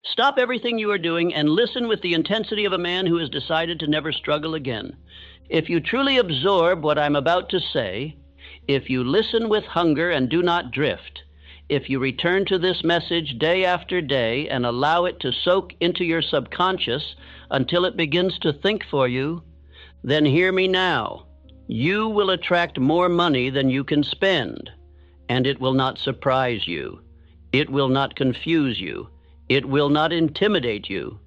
Stop everything you are doing and listen with the intensity of a man who has decided to never struggle again. If you truly absorb what I'm about to say, if you listen with hunger and do not drift, if you return to this message day after day and allow it to soak into your subconscious until it begins to think for you, then hear me now. You will attract more money than you can spend, and it will not surprise you. It will not confuse you. It will not intimidate you,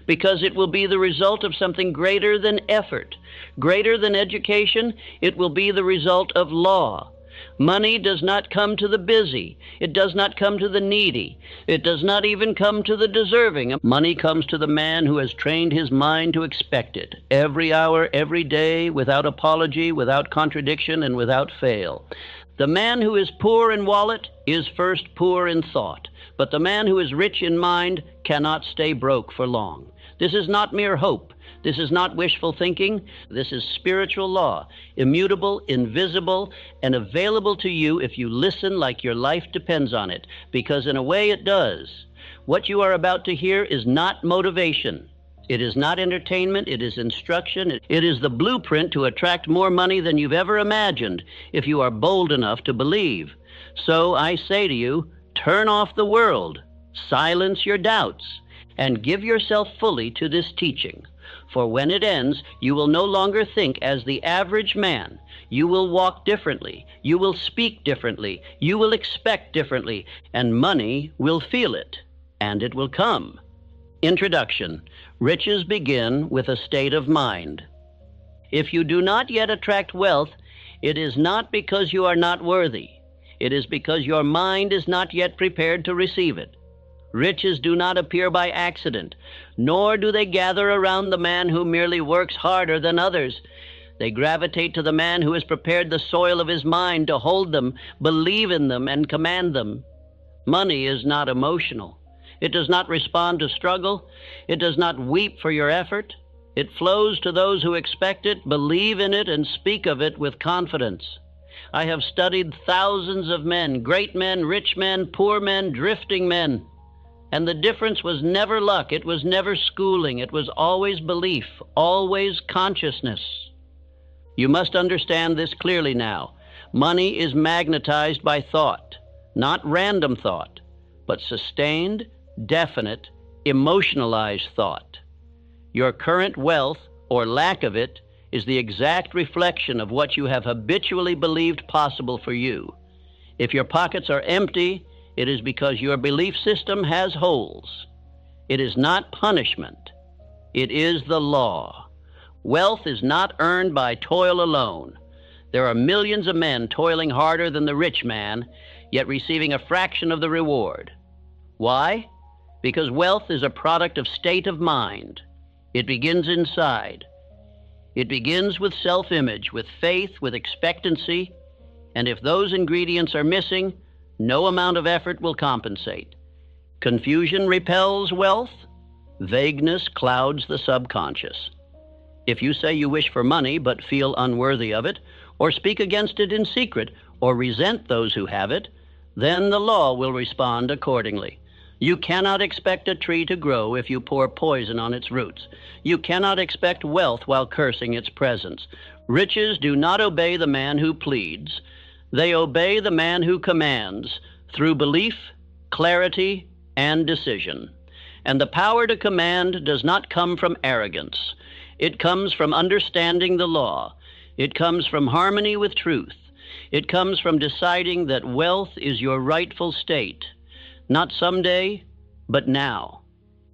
because it will be the result of something greater than effort, greater than education. It will be the result of law. Money does not come to the busy. It does not come to the needy. It does not even come to the deserving. Money comes to the man who has trained his mind to expect it every hour, every day, without apology, without contradiction, and without fail. The man who is poor in wallet is first poor in thought, but the man who is rich in mind cannot stay broke for long. This is not mere hope. This is not wishful thinking. This is spiritual law, immutable, invisible, and available to you if you listen like your life depends on it, because in a way it does. What you are about to hear is not motivation. It is not entertainment. It is instruction. It is the blueprint to attract more money than you've ever imagined if you are bold enough to believe. So I say to you, turn off the world, silence your doubts, and give yourself fully to this teaching. For when it ends, you will no longer think as the average man. You will walk differently. You will speak differently. You will expect differently. And money will feel it. And it will come. Introduction. Riches begin with a state of mind. If you do not yet attract wealth, it is not because you are not worthy. It is because your mind is not yet prepared to receive it. Riches do not appear by accident, nor do they gather around the man who merely works harder than others. They gravitate to the man who has prepared the soil of his mind to hold them, believe in them, and command them. Money is not emotional. It does not respond to struggle. It does not weep for your effort. It flows to those who expect it, believe in it, and speak of it with confidence. I have studied thousands of men, great men, rich men, poor men, drifting men. And the difference was never luck. It was never schooling. It was always belief, always consciousness. You must understand this clearly now. Money is magnetized by thought, not random thought, but sustained, definite, emotionalized thought. Your current wealth, or lack of it, is the exact reflection of what you have habitually believed possible for you. If your pockets are empty, it is because your belief system has holes. It is not punishment. It is the law. Wealth is not earned by toil alone. There are millions of men toiling harder than the rich man, yet receiving a fraction of the reward. Why? Because wealth is a product of state of mind. It begins inside. It begins with self-image, with faith, with expectancy, and if those ingredients are missing, no amount of effort will compensate. Confusion repels wealth. Vagueness clouds the subconscious. If you say you wish for money but feel unworthy of it, or speak against it in secret, or resent those who have it, then the law will respond accordingly. You cannot expect a tree to grow if you pour poison on its roots. You cannot expect wealth while cursing its presence. Riches do not obey the man who pleads. They obey the man who commands through belief, clarity, and decision. And the power to command does not come from arrogance. It comes from understanding the law. It comes from harmony with truth. It comes from deciding that wealth is your rightful state, not someday, but now.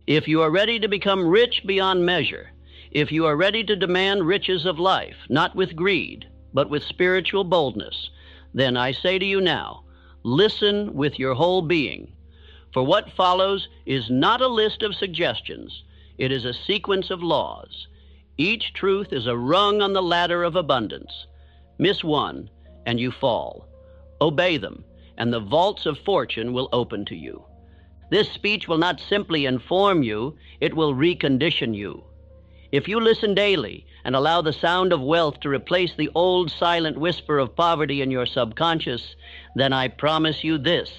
If you are ready to become rich beyond measure, if you are ready to demand riches of life, not with greed, but with spiritual boldness, then I say to you now, listen with your whole being. For what follows is not a list of suggestions. It is a sequence of laws. Each truth is a rung on the ladder of abundance. Miss one, and you fall. Obey them, and the vaults of fortune will open to you. This speech will not simply inform you, it will recondition you. If you listen daily and allow the sound of wealth to replace the old silent whisper of poverty in your subconscious, then I promise you this,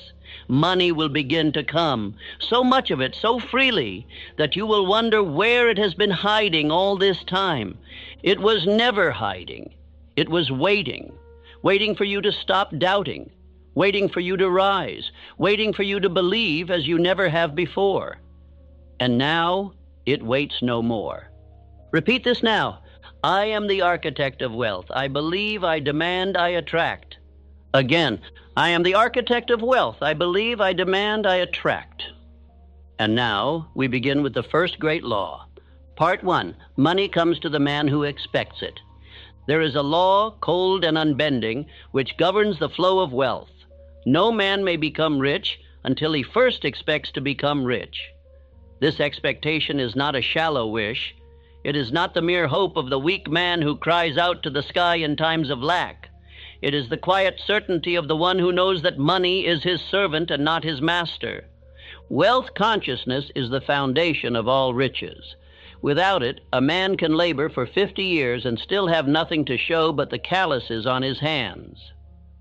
Money will begin to come, so much of it, so freely, that you will wonder where it has been hiding all this time. It was never hiding. It was waiting, waiting for you to stop doubting, waiting for you to rise, waiting for you to believe as you never have before. And now it waits no more. Repeat this now. I am the architect of wealth. I believe, I demand, I attract. Again, I am the architect of wealth. I believe, I demand, I attract. And now we begin with the first great law. Part 1, money comes to the man who expects it. There is a law, cold and unbending, which governs the flow of wealth. No man may become rich until he first expects to become rich. This expectation is not a shallow wish. It is not the mere hope of the weak man who cries out to the sky in times of lack. It is the quiet certainty of the one who knows that money is his servant and not his master. Wealth consciousness is the foundation of all riches. Without it, a man can labor for 50 years and still have nothing to show but the calluses on his hands.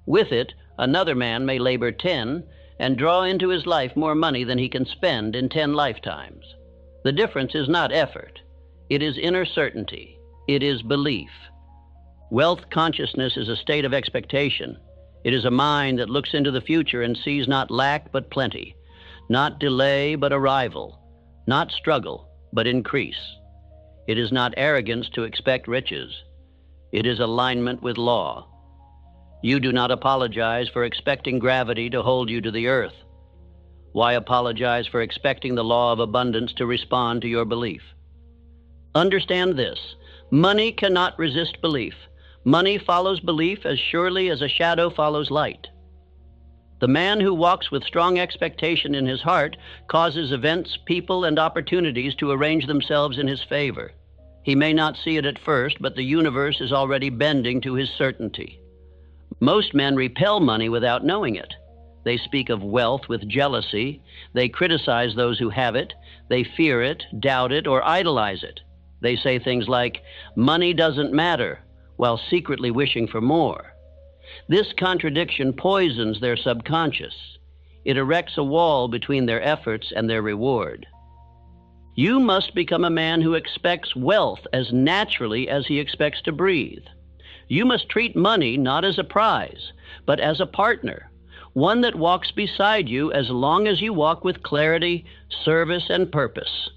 With it, another man may labor 10 and draw into his life more money than he can spend in 10 lifetimes. The difference is not effort. It is inner certainty. It is belief. Wealth consciousness is a state of expectation. It is a mind that looks into the future and sees not lack but plenty, not delay but arrival, not struggle but increase. It is not arrogance to expect riches. It is alignment with law. You do not apologize for expecting gravity to hold you to the earth. Why apologize for expecting the law of abundance to respond to your belief? Understand this. Money cannot resist belief. Money follows belief as surely as a shadow follows light. The man who walks with strong expectation in his heart causes events, people, and opportunities to arrange themselves in his favor. He may not see it at first, but the universe is already bending to his certainty. Most men repel money without knowing it. They speak of wealth with jealousy. They criticize those who have it. They fear it, doubt it, or idolize it. They say things like, money doesn't matter, while secretly wishing for more. This contradiction poisons their subconscious. It erects a wall between their efforts and their reward. You must become a man who expects wealth as naturally as he expects to breathe. You must treat money not as a prize, but as a partner, one that walks beside you as long as you walk with clarity, service, and purpose.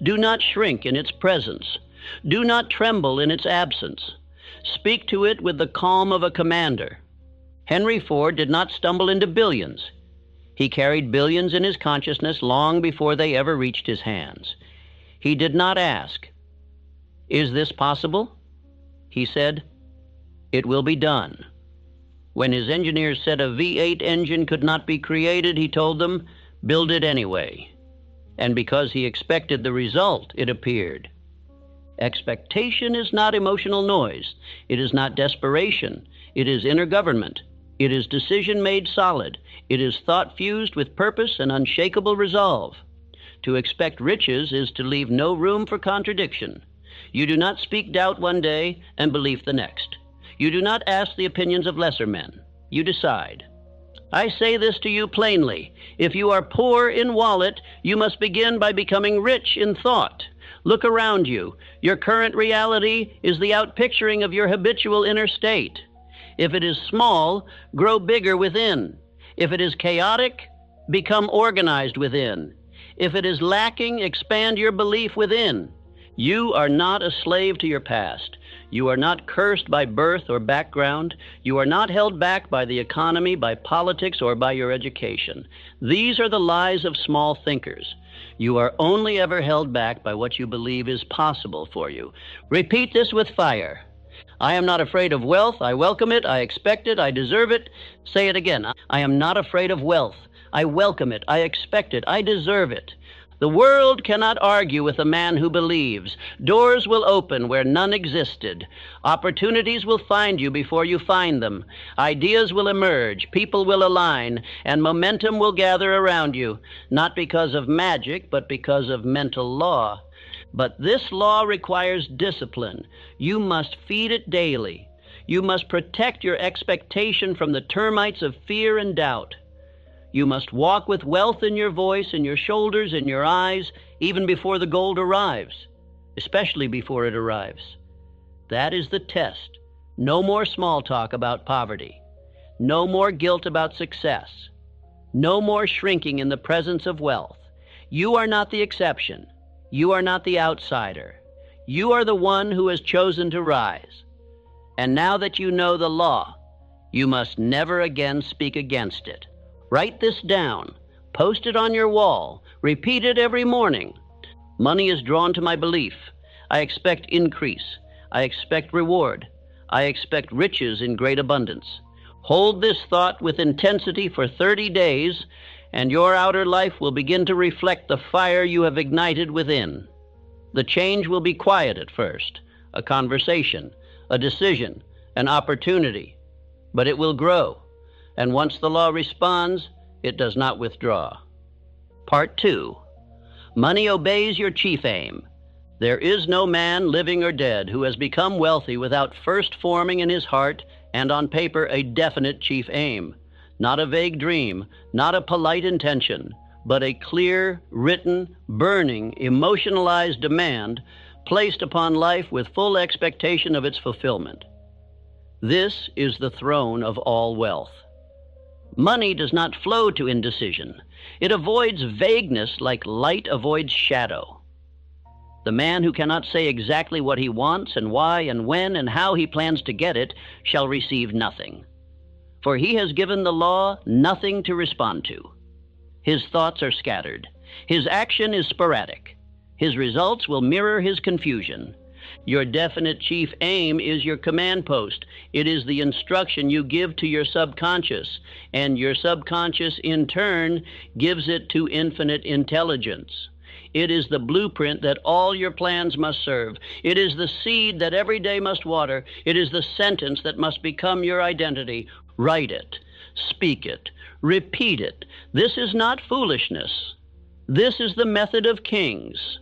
Do not shrink in its presence. Do not tremble in its absence. Speak to it with the calm of a commander. Henry Ford did not stumble into billions. He carried billions in his consciousness long before they ever reached his hands. He did not ask, "Is this possible?" He said, "It will be done." When his engineers said a V8 engine could not be created, he told them, "Build it anyway." And because he expected the result, it appeared. Expectation is not emotional noise. It is not desperation. It is inner government. It is decision made solid. It is thought fused with purpose and unshakable resolve. To expect riches is to leave no room for contradiction. You do not speak doubt one day and belief the next. You do not ask the opinions of lesser men. You decide. I say this to you plainly. If you are poor in wallet, you must begin by becoming rich in thought. Look around you. Your current reality is the outpicturing of your habitual inner state. If it is small, grow bigger within. If it is chaotic, become organized within. If it is lacking, expand your belief within. You are not a slave to your past. You are not cursed by birth or background. You are not held back by the economy, by politics, or by your education. These are the lies of small thinkers. You are only ever held back by what you believe is possible for you. Repeat this with fire. I am not afraid of wealth. I welcome it. I expect it. I deserve it. Say it again. I am not afraid of wealth. I welcome it. I expect it. I deserve it. The world cannot argue with a man who believes. Doors will open where none existed. Opportunities will find you before you find them. Ideas will emerge, people will align, and momentum will gather around you, not because of magic, but because of mental law. But this law requires discipline. You must feed it daily. You must protect your expectation from the termites of fear and doubt. You must walk with wealth in your voice, in your shoulders, in your eyes, even before the gold arrives, especially before it arrives. That is the test. No more small talk about poverty. No more guilt about success. No more shrinking in the presence of wealth. You are not the exception. You are not the outsider. You are the one who has chosen to rise. And now that you know the law, you must never again speak against it. Write this down. Post it on your wall. Repeat it every morning. Money is drawn to my belief. I expect increase. I expect reward. I expect riches in great abundance. Hold this thought with intensity for 30 days, and your outer life will begin to reflect the fire you have ignited within. The change will be quiet at first, a conversation, a decision, an opportunity, but it will grow, and once the law responds, it does not withdraw. Part 2. Money obeys your chief aim. There is no man, living or dead, who has become wealthy without first forming in his heart and on paper a definite chief aim. Not a vague dream, not a polite intention, but a clear, written, burning, emotionalized demand placed upon life with full expectation of its fulfillment. This is the throne of all wealth. Money does not flow to indecision. It avoids vagueness like light avoids shadow. The man who cannot say exactly what he wants and why and when and how he plans to get it shall receive nothing. For he has given the law nothing to respond to. His thoughts are scattered. His action is sporadic. His results will mirror his confusion. Your definite chief aim is your command post. It is the instruction you give to your subconscious, and your subconscious in turn gives it to infinite intelligence. It is the blueprint that all your plans must serve. It is the seed that every day must water. It is the sentence that must become your identity. Write it, speak it, repeat it. This is not foolishness. This is the method of kings.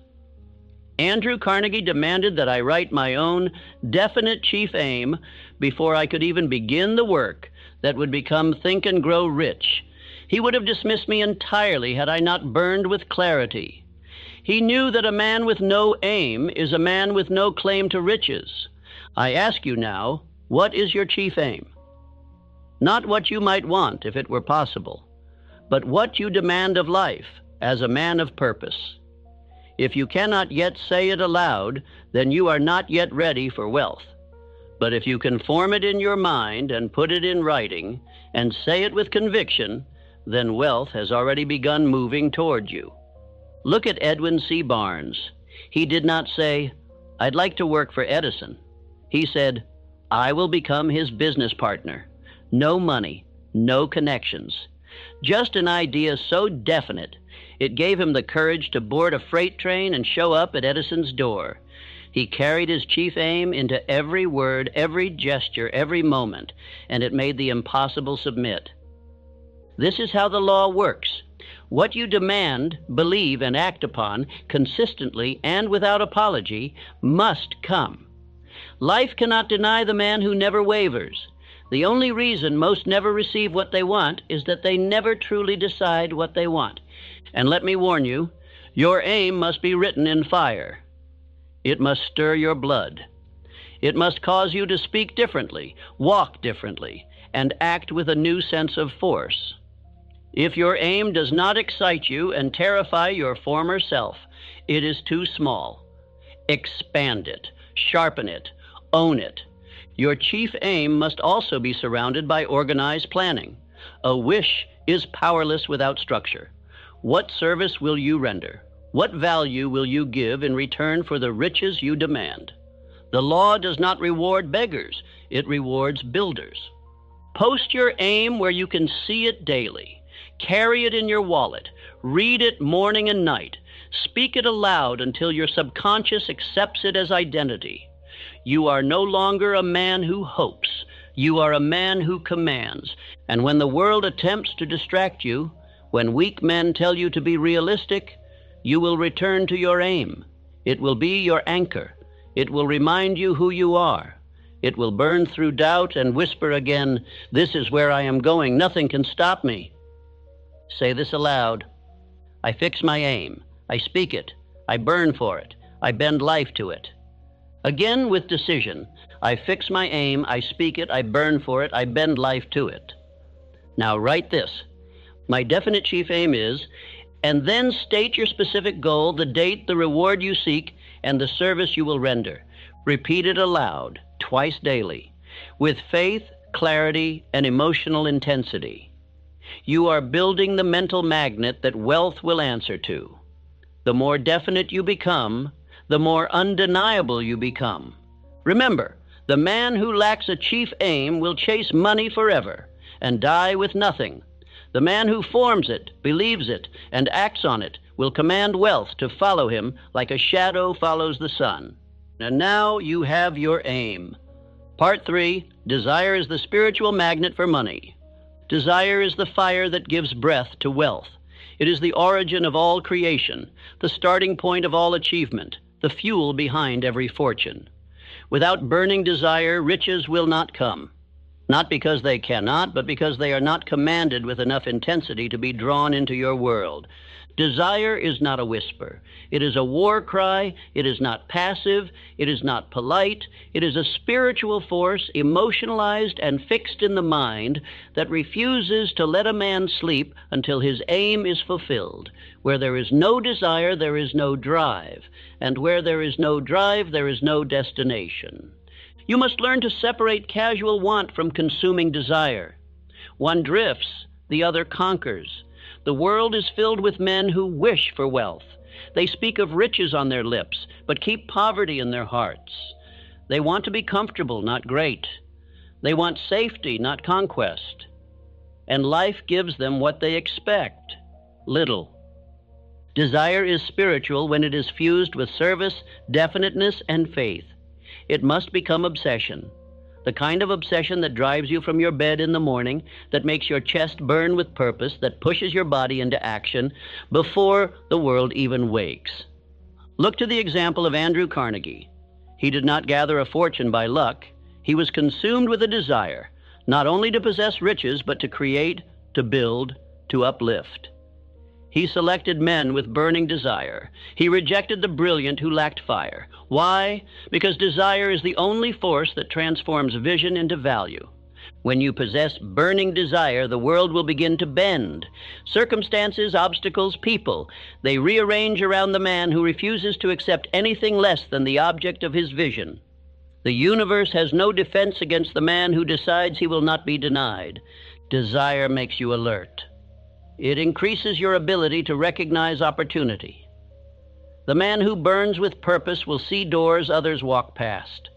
Andrew Carnegie demanded that I write my own definite chief aim before I could even begin the work that would become Think and Grow Rich. He would have dismissed me entirely had I not burned with clarity. He knew that a man with no aim is a man with no claim to riches. I ask you now, what is your chief aim? Not what you might want if it were possible, but what you demand of life as a man of purpose. If you cannot yet say it aloud, then you are not yet ready for wealth. But if you can form it in your mind and put it in writing and say it with conviction, then wealth has already begun moving toward you. Look at Edwin C. Barnes. He did not say, "I'd like to work for Edison." He said, "I will become his business partner." No money, no connections. Just an idea so definite, it gave him the courage to board a freight train and show up at Edison's door. He carried his chief aim into every word, every gesture, every moment, and it made the impossible submit. This is how the law works. What you demand, believe, and act upon consistently and without apology must come. Life cannot deny the man who never wavers. The only reason most never receive what they want is that they never truly decide what they want. And let me warn you, your aim must be written in fire. It must stir your blood. It must cause you to speak differently, walk differently, and act with a new sense of force. If your aim does not excite you and terrify your former self, it is too small. Expand it, sharpen it, own it. Your chief aim must also be surrounded by organized planning. A wish is powerless without structure. What service will you render? What value will you give in return for the riches you demand? The law does not reward beggars, it rewards builders. Post your aim where you can see it daily. Carry it in your wallet. Read it morning and night. Speak it aloud until your subconscious accepts it as identity. You are no longer a man who hopes. You are a man who commands. And when the world attempts to distract you, when weak men tell you to be realistic, you will return to your aim. It will be your anchor. It will remind you who you are. It will burn through doubt and whisper again, "This is where I am going. Nothing can stop me." Say this aloud. I fix my aim. I speak it. I burn for it. I bend life to it. Again with decision. I fix my aim. I speak it. I burn for it. I bend life to it. Now write this. My definite chief aim is, and then state your specific goal, the date, the reward you seek, and the service you will render. Repeat it aloud, twice daily, with faith, clarity, and emotional intensity. You are building the mental magnet that wealth will answer to. The more definite you become, the more undeniable you become. Remember, the man who lacks a chief aim will chase money forever and die with nothing. The man who forms it, believes it, and acts on it will command wealth to follow him like a shadow follows the sun. And now you have your aim. Part 3, desire is the spiritual magnet for money. Desire is the fire that gives breath to wealth. It is the origin of all creation, the starting point of all achievement, the fuel behind every fortune. Without burning desire, riches will not come. Not because they cannot, but because they are not commanded with enough intensity to be drawn into your world. Desire is not a whisper. It is a war cry. It is not passive. It is not polite. It is a spiritual force, emotionalized and fixed in the mind, that refuses to let a man sleep until his aim is fulfilled. Where there is no desire, there is no drive. And where there is no drive, there is no destination. You must learn to separate casual want from consuming desire. One drifts, the other conquers. The world is filled with men who wish for wealth. They speak of riches on their lips, but keep poverty in their hearts. They want to be comfortable, not great. They want safety, not conquest. And life gives them what they expect, little. Desire is spiritual when it is fused with service, definiteness, and faith. It must become obsession. The kind of obsession that drives you from your bed in the morning, that makes your chest burn with purpose, that pushes your body into action before the world even wakes. Look to the example of Andrew Carnegie. He did not gather a fortune by luck. He was consumed with a desire, not only to possess riches, but to create, to build, to uplift. He selected men with burning desire. He rejected the brilliant who lacked fire. Why? Because desire is the only force that transforms vision into value. When you possess burning desire, the world will begin to bend. Circumstances, obstacles, people, they rearrange around the man who refuses to accept anything less than the object of his vision. The universe has no defense against the man who decides he will not be denied. Desire makes you alert. It increases your ability to recognize opportunity. The man who burns with purpose will see doors others walk past.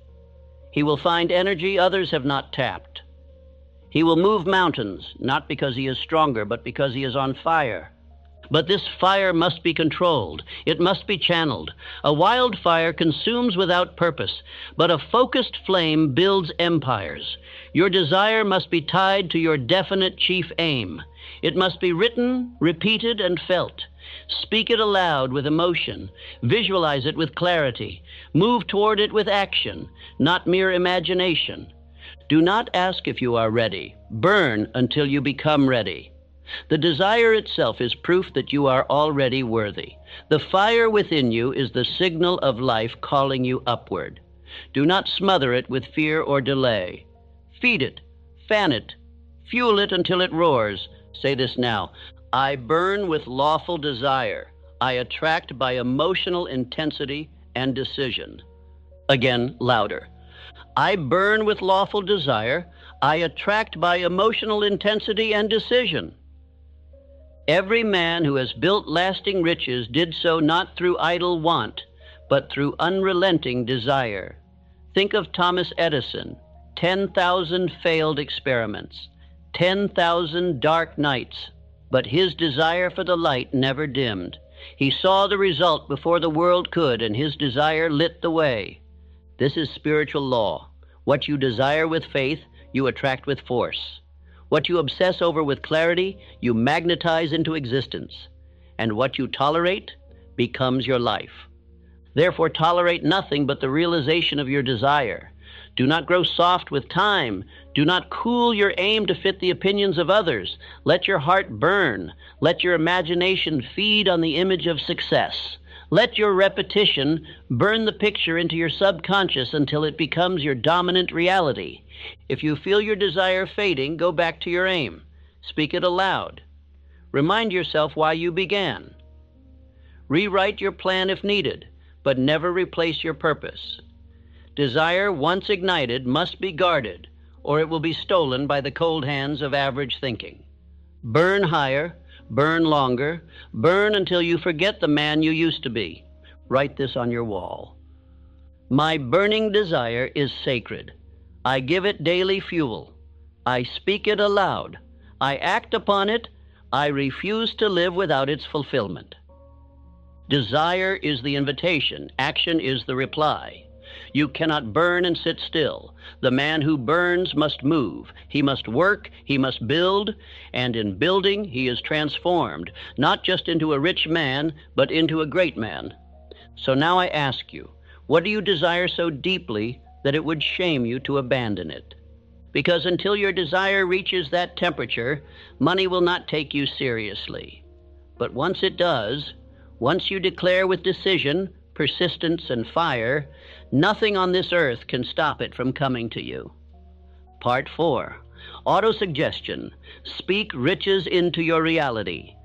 He will find energy others have not tapped. He will move mountains, not because he is stronger, but because he is on fire. But this fire must be controlled. It must be channeled. A wildfire consumes without purpose, but a focused flame builds empires. Your desire must be tied to your definite chief aim. It must be written, repeated, and felt. Speak it aloud with emotion. Visualize it with clarity. Move toward it with action, not mere imagination. Do not ask if you are ready. Burn until you become ready. The desire itself is proof that you are already worthy. The fire within you is the signal of life calling you upward. Do not smother it with fear or delay. Feed it, fan it, fuel it until it roars. Say this now. I burn with lawful desire. I attract by emotional intensity and decision. Again, louder. I burn with lawful desire. I attract by emotional intensity and decision. Every man who has built lasting riches did so not through idle want, but through unrelenting desire. Think of Thomas Edison. 10,000 failed experiments. 10,000 dark nights, but his desire for the light never dimmed. He saw the result before the world could, and his desire lit the way. This is spiritual law. What you desire with faith, you attract with force. What you obsess over with clarity, you magnetize into existence. And what you tolerate becomes your life. Therefore, tolerate nothing but the realization of your desire. Do not grow soft with time. Do not cool your aim to fit the opinions of others. Let your heart burn. Let your imagination feed on the image of success. Let your repetition burn the picture into your subconscious until it becomes your dominant reality. If you feel your desire fading, go back to your aim. Speak it aloud. Remind yourself why you began. Rewrite your plan if needed, but never replace your purpose. Desire, once ignited, must be guarded, or it will be stolen by the cold hands of average thinking. Burn higher, burn longer, burn until you forget the man you used to be. Write this on your wall. My burning desire is sacred. I give it daily fuel. I speak it aloud. I act upon it. I refuse to live without its fulfillment. Desire is the invitation. Action is the reply. You cannot burn and sit still. The man who burns must move. He must work, he must build, and in building he is transformed, not just into a rich man, but into a great man. So now I ask you, what do you desire so deeply that it would shame you to abandon it? Because until your desire reaches that temperature, money will not take you seriously. But once it does, once you declare with decision, persistence, and fire, nothing on this earth can stop it from coming to you. Part 4. Autosuggestion. Speak riches into your reality.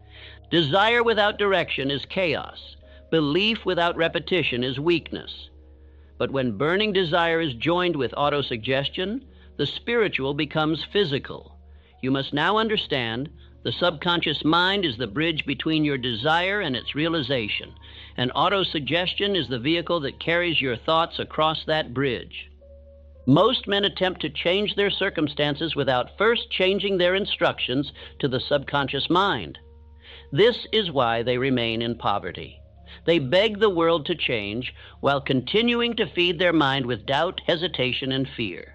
Desire without direction is chaos. Belief without repetition is weakness. But when burning desire is joined with autosuggestion, the spiritual becomes physical. You must now understand the subconscious mind is the bridge between your desire and its realization, and autosuggestion is the vehicle that carries your thoughts across that bridge. Most men attempt to change their circumstances without first changing their instructions to the subconscious mind. This is why they remain in poverty. They beg the world to change while continuing to feed their mind with doubt, hesitation, and fear.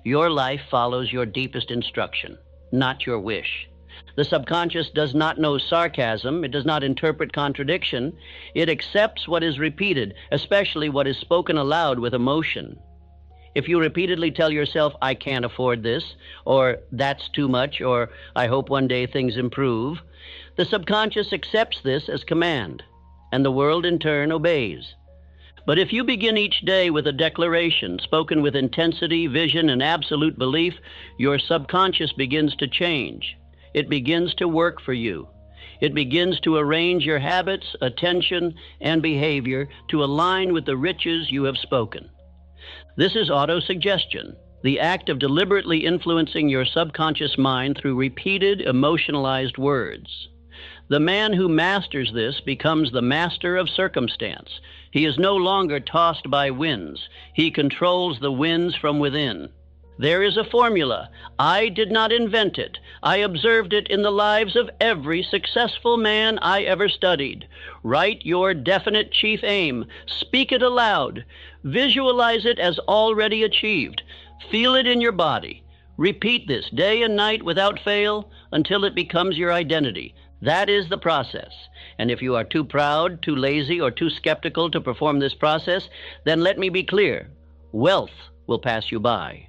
Your life follows your deepest instruction, not your wish. The subconscious does not know sarcasm. It does not interpret contradiction. It accepts what is repeated, especially what is spoken aloud with emotion. If you repeatedly tell yourself, I can't afford this, or that's too much, or I hope one day things improve, the subconscious accepts this as command, and the world in turn obeys. But if you begin each day with a declaration spoken with intensity, vision, and absolute belief, your subconscious begins to change. It begins to work for you. It begins to arrange your habits, attention, and behavior to align with the riches you have spoken. This is autosuggestion, the act of deliberately influencing your subconscious mind through repeated emotionalized words. The man who masters this becomes the master of circumstance. He is no longer tossed by winds. He controls the winds from within. There is a formula. I did not invent it. I observed it in the lives of every successful man I ever studied. Write your definite chief aim. Speak it aloud. Visualize it as already achieved. Feel it in your body. Repeat this day and night without fail until it becomes your identity. That is the process. And if you are too proud, too lazy, or too skeptical to perform this process, then let me be clear. Wealth will pass you by.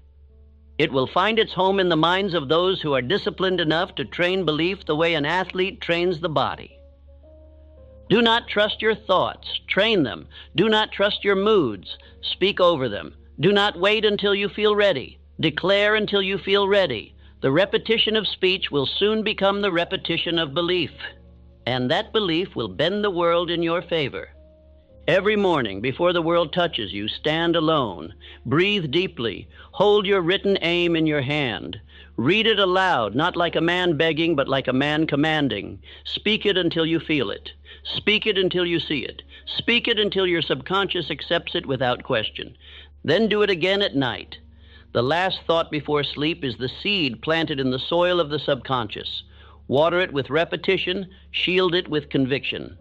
It will find its home in the minds of those who are disciplined enough to train belief the way an athlete trains the body. Do not trust your thoughts. Train them. Do not trust your moods. Speak over them. Do not wait until you feel ready. Declare until you feel ready. The repetition of speech will soon become the repetition of belief, and that belief will bend the world in your favor. Every morning, before the world touches you, stand alone. Breathe deeply. Hold your written aim in your hand. Read it aloud, not like a man begging, but like a man commanding. Speak it until you feel it. Speak it until you see it. Speak it until your subconscious accepts it without question. Then do it again at night. The last thought before sleep is the seed planted in the soil of the subconscious. Water it with repetition, shield it with conviction,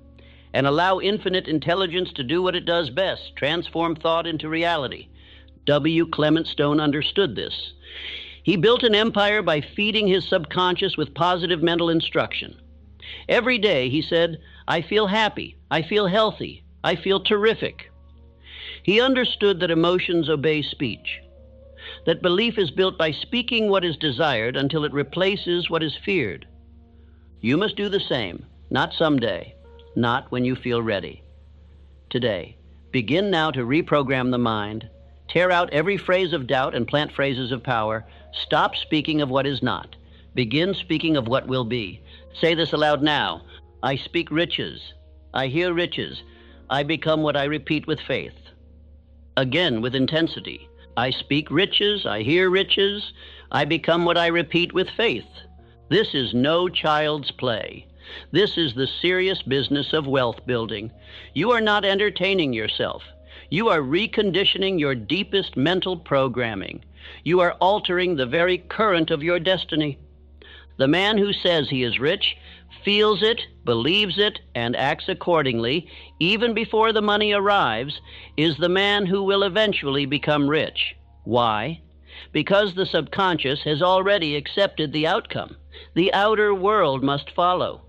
and allow infinite intelligence to do what it does best, transform thought into reality. W. Clement Stone understood this. He built an empire by feeding his subconscious with positive mental instruction. Every day he said, I feel happy, I feel healthy, I feel terrific. He understood that emotions obey speech. that belief is built by speaking what is desired until it replaces what is feared. You must do the same, not someday, not when you feel ready. Today, begin now to reprogram the mind. Tear out every phrase of doubt and plant phrases of power. Stop speaking of what is not. Begin speaking of what will be. Say this aloud now. I speak riches. I hear riches. I become what I repeat with faith. Again, with intensity. I speak riches. I hear riches. I become what I repeat with faith. This is no child's play. This is the serious business of wealth building. You are not entertaining yourself. You are reconditioning your deepest mental programming. You are altering the very current of your destiny. The man who says he is rich feels it, believes it, and acts accordingly, even before the money arrives, is the man who will eventually become rich. Why? Because the subconscious has already accepted the outcome. The outer world must follow.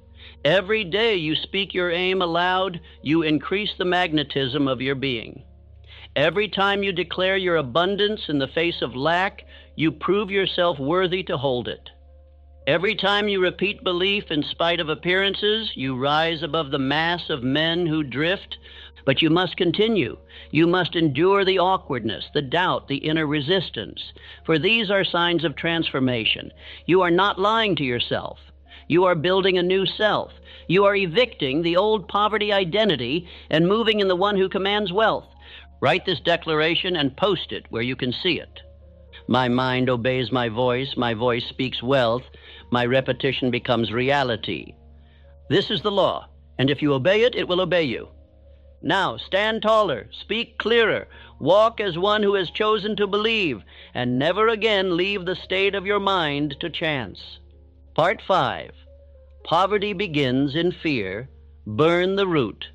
Every day you speak your aim aloud, you increase the magnetism of your being. Every time you declare your abundance in the face of lack, you prove yourself worthy to hold it. Every time you repeat belief in spite of appearances, you rise above the mass of men who drift. But you must continue. You must endure the awkwardness, the doubt, the inner resistance. For these are signs of transformation. You are not lying to yourself. You are building a new self. You are evicting the old poverty identity and moving in the one who commands wealth. Write this declaration and post it where you can see it. My mind obeys my voice speaks wealth, my repetition becomes reality. This is the law, and if you obey it, it will obey you. Now, stand taller, speak clearer, walk as one who has chosen to believe, and never again leave the state of your mind to chance. Part 5. Poverty begins in fear. Burn the root.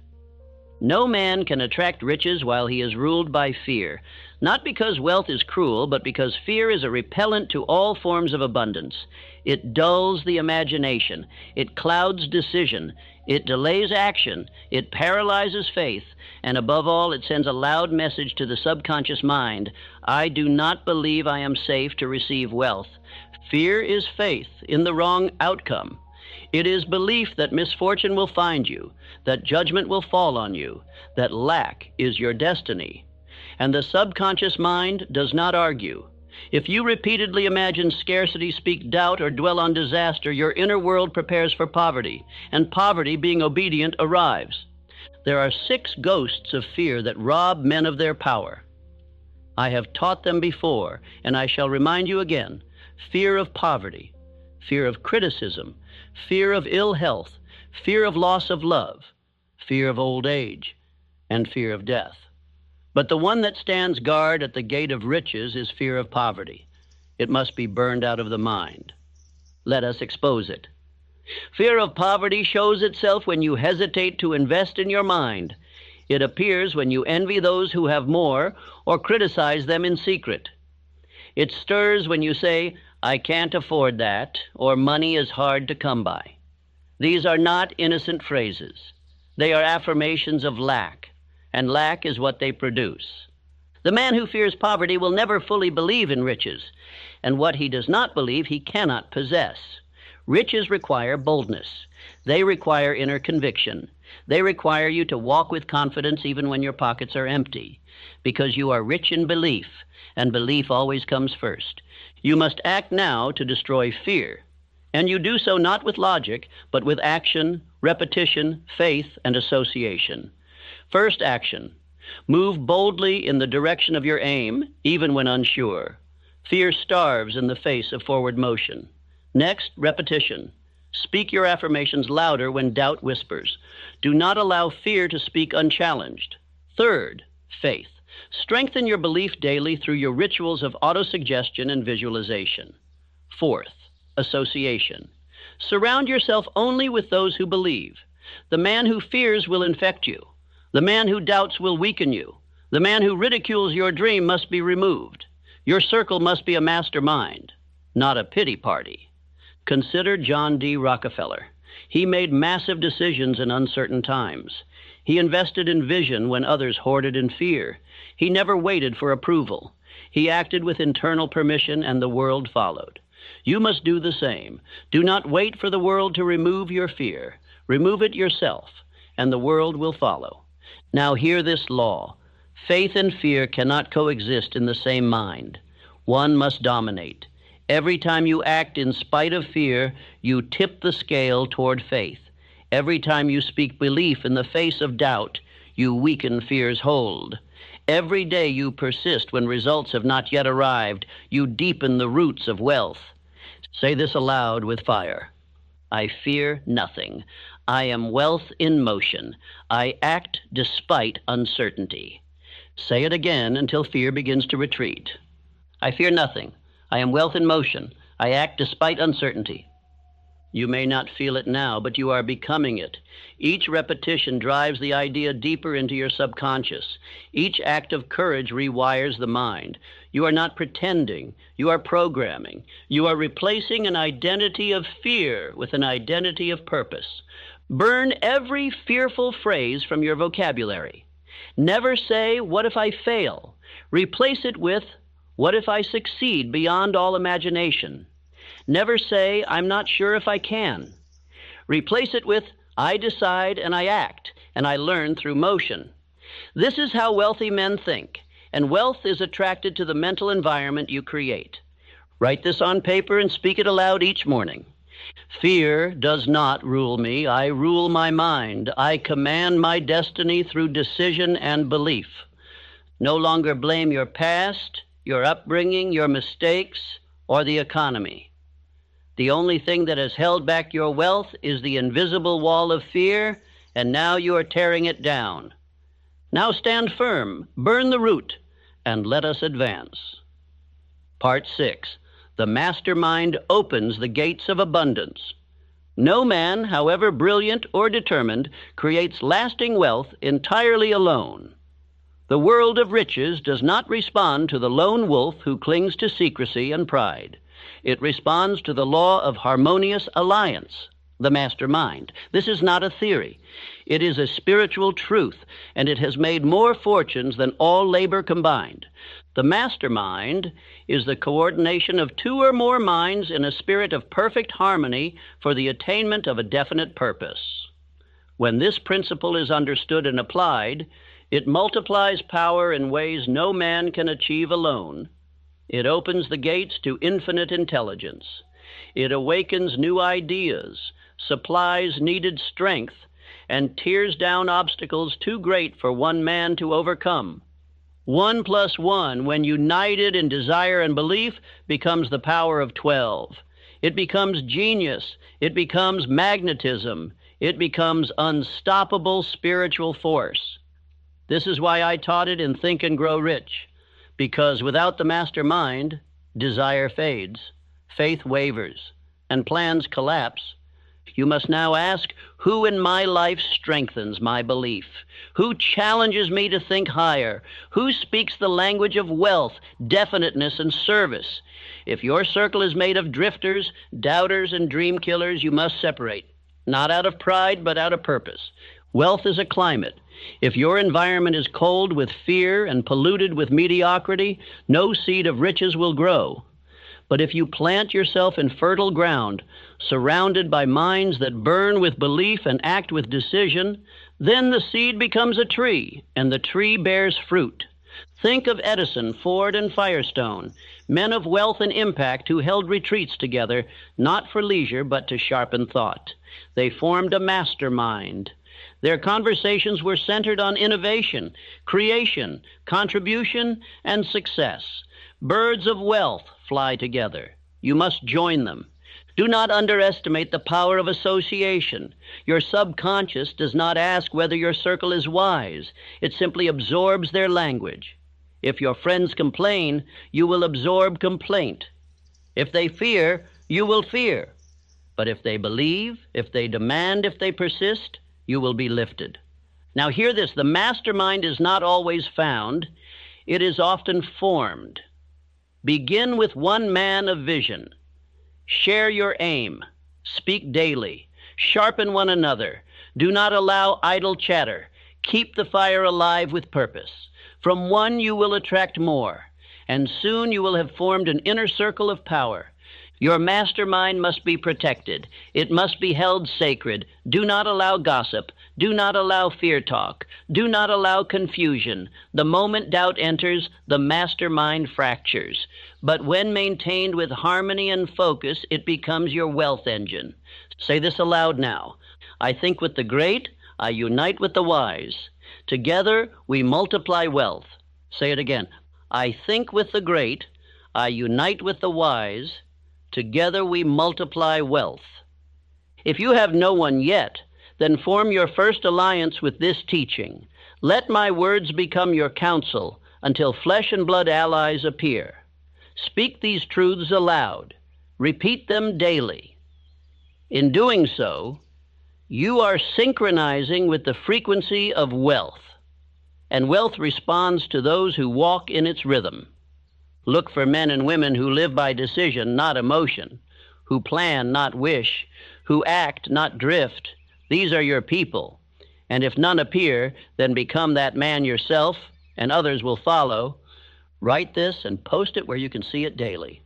No man can attract riches while he is ruled by fear, not because wealth is cruel, but because fear is a repellent to all forms of abundance. It dulls the imagination. It clouds decision. It delays action. It paralyzes faith. And above all, it sends a loud message to the subconscious mind. I do not believe I am safe to receive wealth. Fear is faith in the wrong outcome. It is belief that misfortune will find you, that judgment will fall on you, that lack is your destiny. And the subconscious mind does not argue. If you repeatedly imagine scarcity, speak doubt, or dwell on disaster, your inner world prepares for poverty, and poverty, being obedient, arrives. There are 6 ghosts of fear that rob men of their power. I have taught them before, and I shall remind you again. Fear of poverty, fear of criticism, fear of ill health, fear of loss of love, fear of old age, and fear of death. But the one that stands guard at the gate of riches is fear of poverty. It must be burned out of the mind. Let us expose it. Fear of poverty shows itself when you hesitate to invest in your mind. It appears when you envy those who have more or criticize them in secret. It stirs when you say, I can't afford that, or money is hard to come by. These are not innocent phrases. They are affirmations of lack, and lack is what they produce. The man who fears poverty will never fully believe in riches, and what he does not believe he cannot possess. Riches require boldness. They require inner conviction. They require you to walk with confidence even when your pockets are empty, because you are rich in belief, and belief always comes first. You must act now to destroy fear, and you do so not with logic, but with action, repetition, faith, and association. First action. Move boldly in the direction of your aim, even when unsure. Fear starves in the face of forward motion. Next, repetition. Speak your affirmations louder when doubt whispers. Do not allow fear to speak unchallenged. Third, faith. Strengthen your belief daily through your rituals of autosuggestion and visualization. Fourth, association. Surround yourself only with those who believe. The man who fears will infect you. The man who doubts will weaken you. The man who ridicules your dream must be removed. Your circle must be a mastermind, not a pity party. Consider John D. Rockefeller. He made massive decisions in uncertain times. He invested in vision when others hoarded in fear. He never waited for approval. He acted with internal permission, and the world followed. You must do the same. Do not wait for the world to remove your fear. Remove it yourself, and the world will follow. Now hear this law. Faith and fear cannot coexist in the same mind. One must dominate. Every time you act in spite of fear, you tip the scale toward faith. Every time you speak belief in the face of doubt, you weaken fear's hold. Every day you persist when results have not yet arrived, you deepen the roots of wealth. Say this aloud with fire. I fear nothing. I am wealth in motion. I act despite uncertainty. Say it again until fear begins to retreat. I fear nothing. I am wealth in motion. I act despite uncertainty. You may not feel it now, but you are becoming it. Each repetition drives the idea deeper into your subconscious. Each act of courage rewires the mind. You are not pretending. You are programming. You are replacing an identity of fear with an identity of purpose. Burn every fearful phrase from your vocabulary. Never say, "What if I fail?" Replace it with, "What if I succeed beyond all imagination?" Never say, "I'm not sure if I can." Replace it with, "I decide and I act, and I learn through motion." This is how wealthy men think, and wealth is attracted to the mental environment you create. Write this on paper and speak it aloud each morning. Fear does not rule me. I rule my mind. I command my destiny through decision and belief. No longer blame your past, your upbringing, your mistakes, or the economy. The only thing that has held back your wealth is the invisible wall of fear, and now you are tearing it down. Now stand firm, burn the root, and let us advance. Part 6. The mastermind opens the gates of abundance. No man, however brilliant or determined, creates lasting wealth entirely alone. The world of riches does not respond to the lone wolf who clings to secrecy and pride. It responds to the law of harmonious alliance, the mastermind. This is not a theory. It is a spiritual truth, and it has made more fortunes than all labor combined. The mastermind is the coordination of two or more minds in a spirit of perfect harmony for the attainment of a definite purpose. When this principle is understood and applied, it multiplies power in ways no man can achieve alone. It opens the gates to infinite intelligence. It awakens new ideas, supplies needed strength, and tears down obstacles too great for one man to overcome. 1 + 1, when united in desire and belief, becomes the power of 12. It becomes genius. It becomes magnetism. It becomes unstoppable spiritual force. This is why I taught it in Think and Grow Rich. Because without the mastermind, desire fades, faith wavers, and plans collapse. You must now ask, who in my life strengthens my belief? Who challenges me to think higher? Who speaks the language of wealth, definiteness, and service? If your circle is made of drifters, doubters, and dream killers, you must separate, not out of pride, but out of purpose. Wealth is a climate. If your environment is cold with fear and polluted with mediocrity, no seed of riches will grow. But if you plant yourself in fertile ground, surrounded by minds that burn with belief and act with decision, then the seed becomes a tree, and the tree bears fruit. Think of Edison, Ford, and Firestone, men of wealth and impact who held retreats together, not for leisure, but to sharpen thought. They formed a mastermind. Their conversations were centered on innovation, creation, contribution, and success. Birds of wealth fly together. You must join them. Do not underestimate the power of association. Your subconscious does not ask whether your circle is wise. It simply absorbs their language. If your friends complain, you will absorb complaint. If they fear, you will fear. But if they believe, if they demand, if they persist, you will be lifted. Now hear this, the mastermind is not always found. It is often formed. Begin with one man of vision. Share your aim. Speak daily. Sharpen one another. Do not allow idle chatter. Keep the fire alive with purpose. From one you will attract more. and soon you will have formed an inner circle of power. Your mastermind must be protected. It must be held sacred. Do not allow gossip. Do not allow fear talk. Do not allow confusion. The moment doubt enters, the mastermind fractures. But when maintained with harmony and focus, it becomes your wealth engine. Say this aloud now. I think with the great, I unite with the wise. Together, we multiply wealth. Say it again. I think with the great, I unite with the wise. Together we multiply wealth. If you have no one yet, then form your first alliance with this teaching. Let my words become your counsel until flesh and blood allies appear. Speak these truths aloud. Repeat them daily. In doing so, you are synchronizing with the frequency of wealth, and wealth responds to those who walk in its rhythm. Look for men and women who live by decision, not emotion, who plan, not wish, who act, not drift. These are your people. And if none appear, then become that man yourself, and others will follow. Write this and post it where you can see it daily.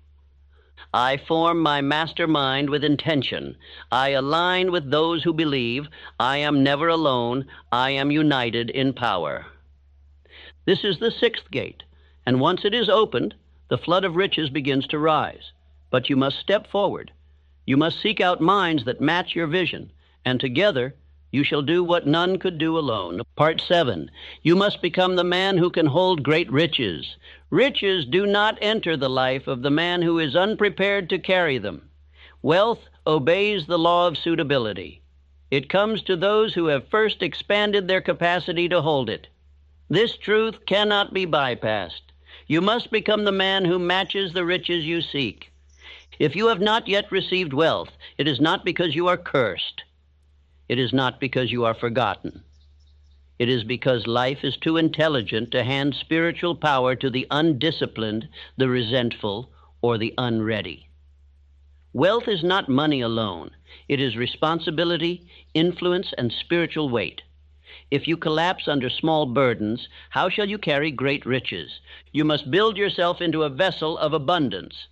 I form my mastermind with intention. I align with those who believe. I am never alone. I am united in power. This is the sixth gate, and once it is opened, the flood of riches begins to rise. But you must step forward. You must seek out minds that match your vision, and together you shall do what none could do alone. Part 7. You must become the man who can hold great riches. Riches do not enter the life of the man who is unprepared to carry them. Wealth obeys the law of suitability. It comes to those who have first expanded their capacity to hold it. This truth cannot be bypassed. You must become the man who matches the riches you seek. If you have not yet received wealth, it is not because you are cursed. It is not because you are forgotten. It is because life is too intelligent to hand spiritual power to the undisciplined, the resentful, or the unready. Wealth is not money alone. It is responsibility, influence, and spiritual weight. If you collapse under small burdens, how shall you carry great riches? You must build yourself into a vessel of abundance.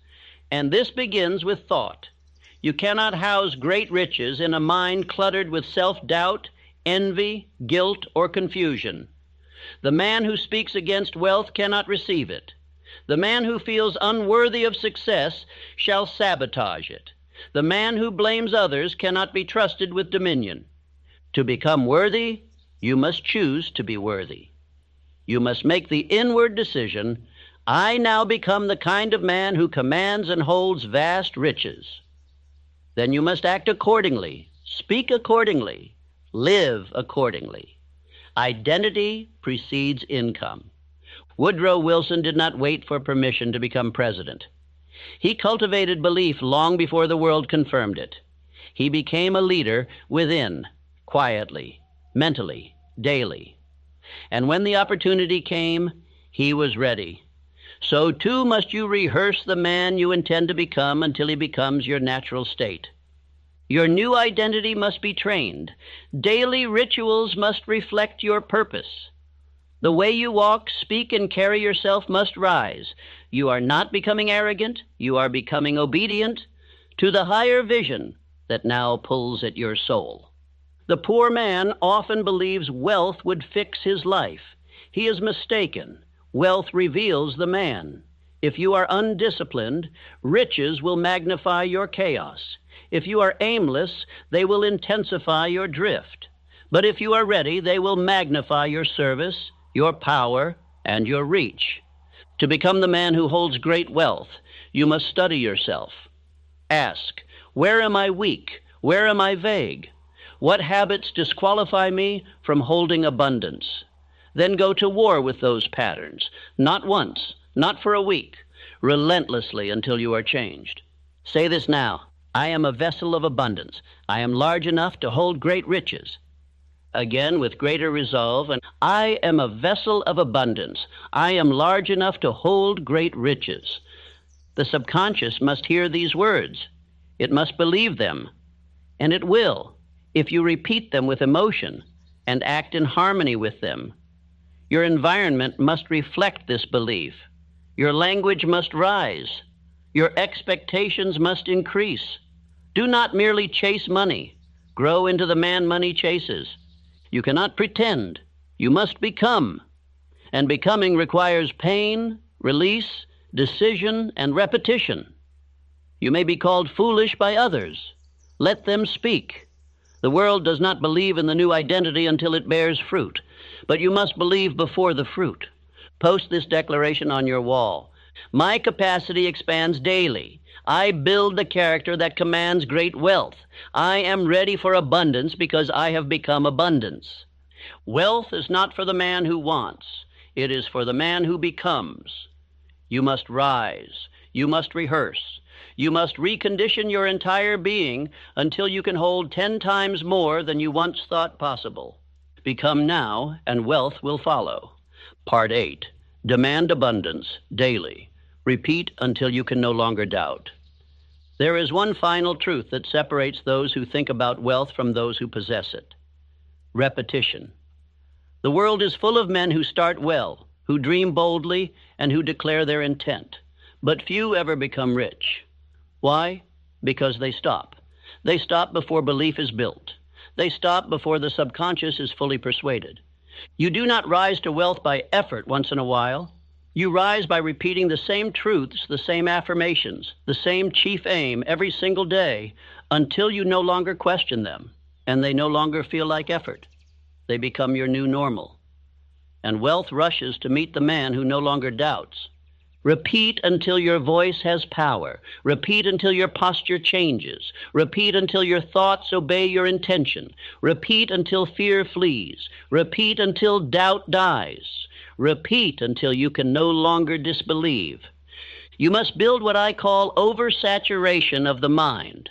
And this begins with thought. You cannot house great riches in a mind cluttered with self-doubt, envy, guilt, or confusion. The man who speaks against wealth cannot receive it. The man who feels unworthy of success shall sabotage it. The man who blames others cannot be trusted with dominion. To become worthy, you must choose to be worthy. You must make the inward decision, I now become the kind of man who commands and holds vast riches. Then you must act accordingly, speak accordingly, live accordingly. Identity precedes income. Woodrow Wilson did not wait for permission to become president. He cultivated belief long before the world confirmed it. He became a leader within, quietly, mentally, daily. And when the opportunity came, he was ready. So too must you rehearse the man you intend to become until he becomes your natural state. Your new identity must be trained. Daily rituals must reflect your purpose. The way you walk, speak, and carry yourself must rise. You are not becoming arrogant. You are becoming obedient to the higher vision that now pulls at your soul. The poor man often believes wealth would fix his life. He is mistaken. Wealth reveals the man. If you are undisciplined, riches will magnify your chaos. If you are aimless, they will intensify your drift. But if you are ready, they will magnify your service, your power, and your reach. To become the man who holds great wealth, you must study yourself. Ask, where am I weak? Where am I vague? What habits disqualify me from holding abundance? Then go to war with those patterns, not once, not for a week, relentlessly until you are changed. Say this now. I am a vessel of abundance. I am large enough to hold great riches. Again, with greater resolve, and I am a vessel of abundance. I am large enough to hold great riches. The subconscious must hear these words. It must believe them, and it will, if you repeat them with emotion and act in harmony with them. Your environment must reflect this belief. Your language must rise. Your expectations must increase. Do not merely chase money. Grow into the man money chases. You cannot pretend. You must become. And becoming requires pain, release, decision, and repetition. You may be called foolish by others. Let them speak. The world does not believe in the new identity until it bears fruit, but you must believe before the fruit. Post this declaration on your wall. My capacity expands daily. I build the character that commands great wealth. I am ready for abundance because I have become abundance. Wealth is not for the man who wants. It is for the man who becomes. You must rise. You must rehearse. You must recondition your entire being until you can hold 10 times more than you once thought possible. Become now, and wealth will follow. Part 8. Demand abundance daily. Repeat until you can no longer doubt. There is one final truth that separates those who think about wealth from those who possess it. Repetition. The world is full of men who start well, who dream boldly, and who declare their intent. But few ever become rich. Why? Because they stop. They stop before belief is built. They stop before the subconscious is fully persuaded. You do not rise to wealth by effort once in a while. You rise by repeating the same truths, the same affirmations, the same chief aim every single day until you no longer question them and they no longer feel like effort. They become your new normal. And wealth rushes to meet the man who no longer doubts. Repeat until your voice has power. Repeat until your posture changes. Repeat until your thoughts obey your intention. Repeat until fear flees. Repeat until doubt dies. Repeat until you can no longer disbelieve. You must build what I call oversaturation of the mind.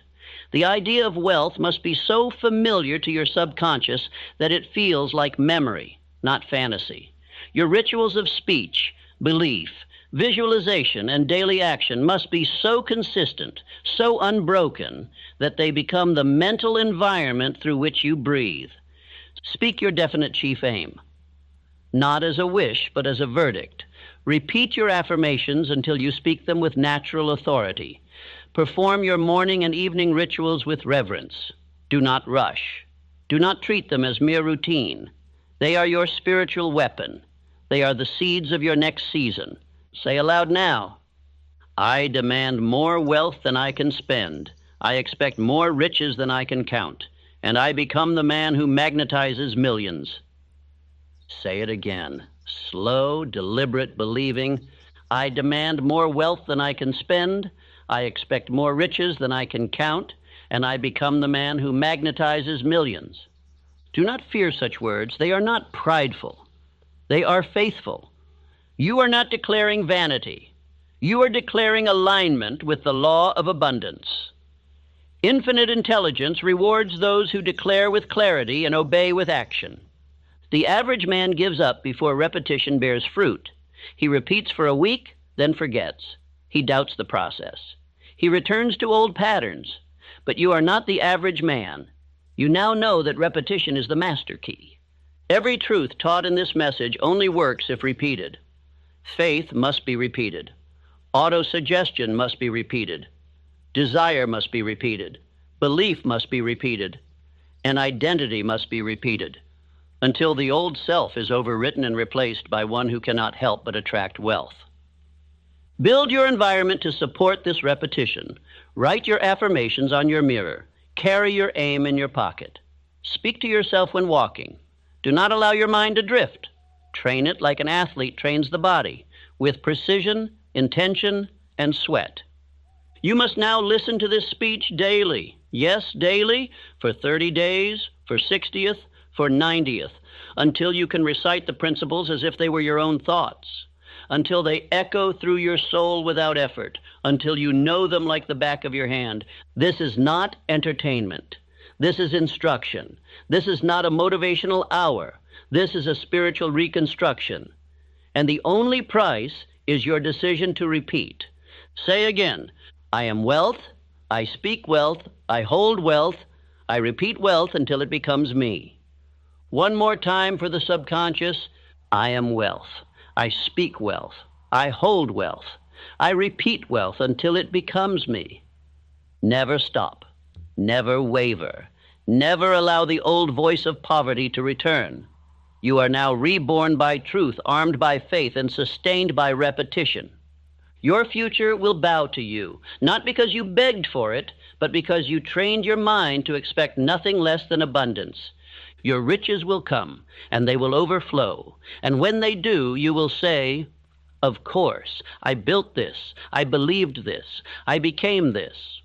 The idea of wealth must be so familiar to your subconscious that it feels like memory, not fantasy. Your rituals of speech, belief, visualization, and daily action must be so consistent, so unbroken, that they become the mental environment through which you breathe. Speak your definite chief aim, not as a wish, but as a verdict. Repeat your affirmations until you speak them with natural authority. Perform your morning and evening rituals with reverence. Do not rush. Do not treat them as mere routine. They are your spiritual weapon. They are the seeds of your next season. Say aloud now, I demand more wealth than I can spend. I expect more riches than I can count. And I become the man who magnetizes millions. Say it again. Slow, deliberate believing. I demand more wealth than I can spend. I expect more riches than I can count. And I become the man who magnetizes millions. Do not fear such words. They are not prideful. They are faithful. You are not declaring vanity. You are declaring alignment with the law of abundance. Infinite intelligence rewards those who declare with clarity and obey with action. The average man gives up before repetition bears fruit. He repeats for a week, then forgets. He doubts the process. He returns to old patterns. But you are not the average man. You now know that repetition is the master key. Every truth taught in this message only works if repeated. Faith must be repeated. Autosuggestion must be repeated. Desire must be repeated. Belief must be repeated. And identity must be repeated until the old self is overwritten and replaced by one who cannot help but attract wealth. Build your environment to support this repetition. Write your affirmations on your mirror. Carry your aim in your pocket. Speak to yourself when walking. Do not allow your mind to drift. Train it like an athlete trains the body, with precision, intention, and sweat. You must now listen to this speech daily. Yes, daily, for 30 days, for 60th, for 90th, until you can recite the principles as if they were your own thoughts, until they echo through your soul without effort, until you know them like the back of your hand. This is not entertainment. This is instruction. This is not a motivational hour. This is a spiritual reconstruction. And the only price is your decision to repeat. Say again, I am wealth, I speak wealth, I hold wealth, I repeat wealth until it becomes me. One more time for the subconscious, I am wealth, I speak wealth, I hold wealth. I repeat wealth until it becomes me. Never stop. Never waver. Never allow the old voice of poverty to return. You are now reborn by truth, armed by faith, and sustained by repetition. Your future will bow to you, not because you begged for it, but because you trained your mind to expect nothing less than abundance. Your riches will come, and they will overflow. And when they do, you will say, "Of course, I built this, I believed this, I became this."